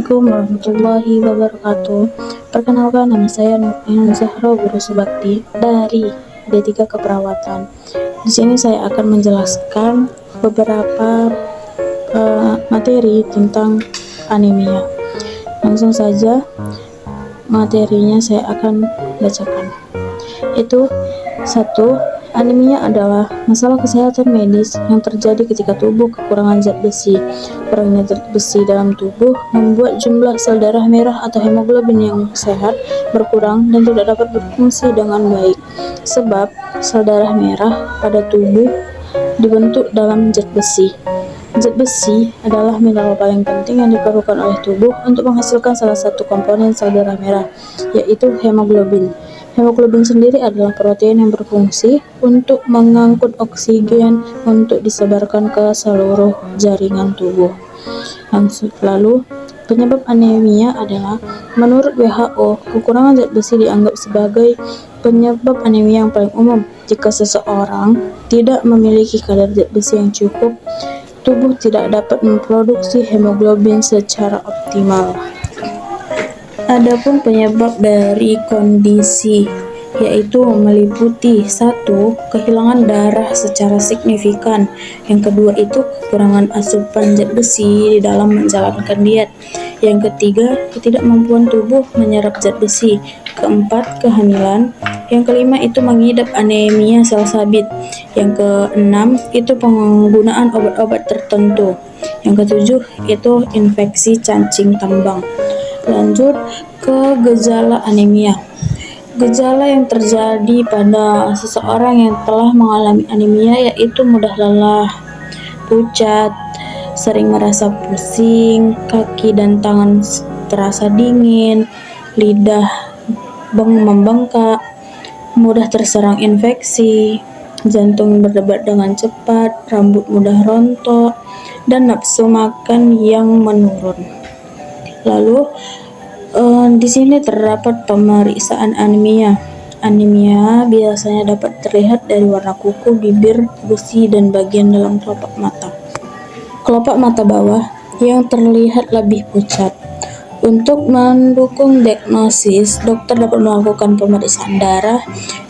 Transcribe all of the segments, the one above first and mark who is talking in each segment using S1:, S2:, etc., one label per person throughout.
S1: Assalamualaikum warahmatullahi wabarakatuh. Perkenalkan, nama saya Nurina Zahra Bakti dari D3 Keperawatan. Di sini saya akan menjelaskan beberapa materi tentang anemia. Langsung saja materinya saya akan bacakan. Itu 1. Anemia adalah masalah kesehatan medis yang terjadi ketika tubuh kekurangan zat besi. Kurangnya zat besi dalam tubuh membuat jumlah sel darah merah atau hemoglobin yang sehat berkurang dan tidak dapat berfungsi dengan baik. Sebab sel darah merah pada tubuh dibentuk dalam zat besi. Zat besi adalah mineral paling penting yang diperlukan oleh tubuh untuk menghasilkan salah satu komponen sel darah merah, yaitu hemoglobin. Hemoglobin sendiri adalah protein yang berfungsi untuk mengangkut oksigen untuk disebarkan ke seluruh jaringan tubuh. Lalu, penyebab anemia adalah, menurut WHO, kekurangan zat besi dianggap sebagai penyebab anemia yang paling umum. Jika seseorang tidak memiliki kadar zat besi yang cukup, tubuh tidak dapat memproduksi hemoglobin secara optimal. Adapun penyebab dari kondisi yaitu meliputi 1. Kehilangan darah secara signifikan. Yang kedua itu kekurangan asupan zat besi di dalam menjalankan diet. Yang ketiga, ketidakmampuan tubuh menyerap zat besi. Keempat, kehamilan. Yang kelima itu mengidap anemia sel sabit. Yang keenam itu penggunaan obat-obat tertentu. Yang ketujuh itu infeksi cacing tambang. Lanjut ke gejala anemia. Gejala yang terjadi pada seseorang yang telah mengalami anemia yaitu mudah lelah, pucat, sering merasa pusing, kaki dan tangan terasa dingin, lidah membengkak, mudah terserang infeksi, jantung berdebar dengan cepat, rambut mudah rontok, dan nafsu makan yang menurun. Lalu di sini terdapat pemeriksaan anemia. Anemia biasanya dapat terlihat dari warna kuku, bibir, gusi, dan bagian dalam kelopak mata. Kelopak mata bawah yang terlihat lebih pucat. Untuk mendukung diagnosis, dokter dapat melakukan pemeriksaan darah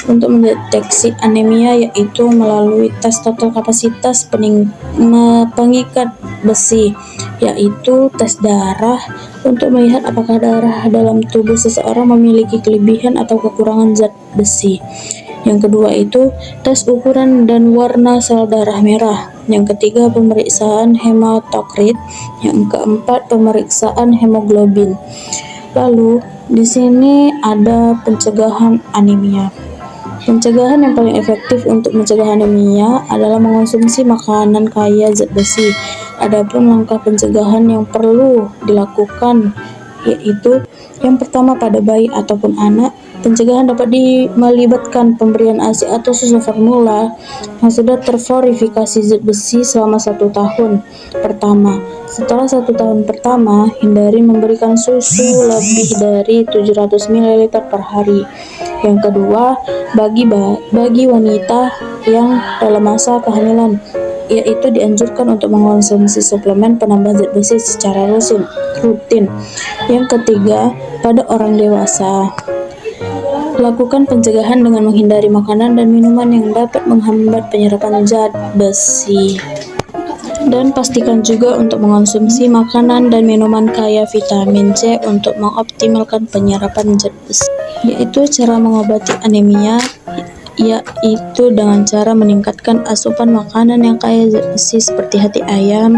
S1: untuk mendeteksi anemia, yaitu melalui tes total kapasitas pengikat besi, yaitu tes darah untuk melihat apakah darah dalam tubuh seseorang memiliki kelebihan atau kekurangan zat besi. Yang kedua itu tes ukuran dan warna sel darah merah. Yang ketiga pemeriksaan hematokrit. Yang keempat pemeriksaan hemoglobin. Lalu di sini ada pencegahan anemia. Pencegahan yang paling efektif untuk mencegah anemia adalah mengonsumsi makanan kaya zat besi. Adapun langkah pencegahan yang perlu dilakukan yaitu yang pertama pada bayi ataupun anak, pencegahan dapat melibatkan pemberian ASI atau susu formula yang sudah terverifikasi zat besi selama 1 tahun pertama. Setelah 1 tahun pertama, hindari memberikan susu lebih dari 700 ml per hari. Yang kedua, bagi wanita yang dalam masa kehamilan, yaitu dianjurkan untuk mengonsumsi suplemen penambah zat besi secara rutin. Yang ketiga, pada orang dewasa, lakukan pencegahan dengan menghindari makanan dan minuman yang dapat menghambat penyerapan zat besi. Dan pastikan juga untuk mengonsumsi makanan dan minuman kaya vitamin C untuk mengoptimalkan penyerapan zat besi. Yaitu cara mengobati anemia yaitu dengan cara meningkatkan asupan makanan yang kaya zat besi seperti hati ayam,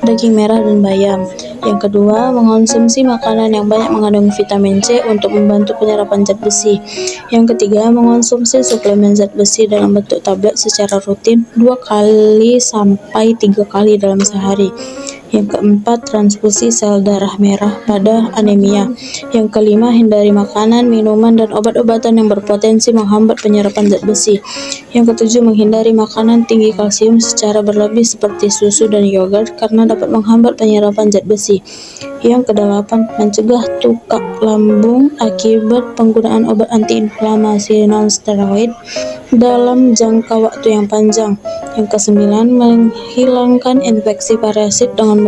S1: daging merah, dan bayam. Yang kedua, mengonsumsi makanan yang banyak mengandung vitamin C untuk membantu penyerapan zat besi. Yang ketiga, mengonsumsi suplemen zat besi dalam bentuk tablet secara rutin 2 kali sampai 3 kali dalam sehari. Yang keempat, transfusi sel darah merah pada anemia. Yang kelima, hindari makanan, minuman, dan obat-obatan yang berpotensi menghambat penyerapan zat besi. Yang ketujuh, menghindari makanan tinggi kalsium secara berlebih seperti susu dan yogurt karena dapat menghambat penyerapan zat besi. Yang kedelapan, mencegah tukak lambung akibat penggunaan obat antiinflamasi non-steroid dalam jangka waktu yang panjang. Yang kesembilan, menghilangkan infeksi parasit dengan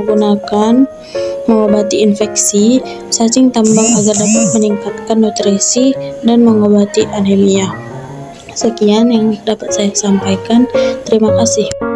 S1: mengobati infeksi, cacing tambang agar dapat meningkatkan nutrisi dan mengobati anemia. Sekian yang dapat saya sampaikan. Terima kasih.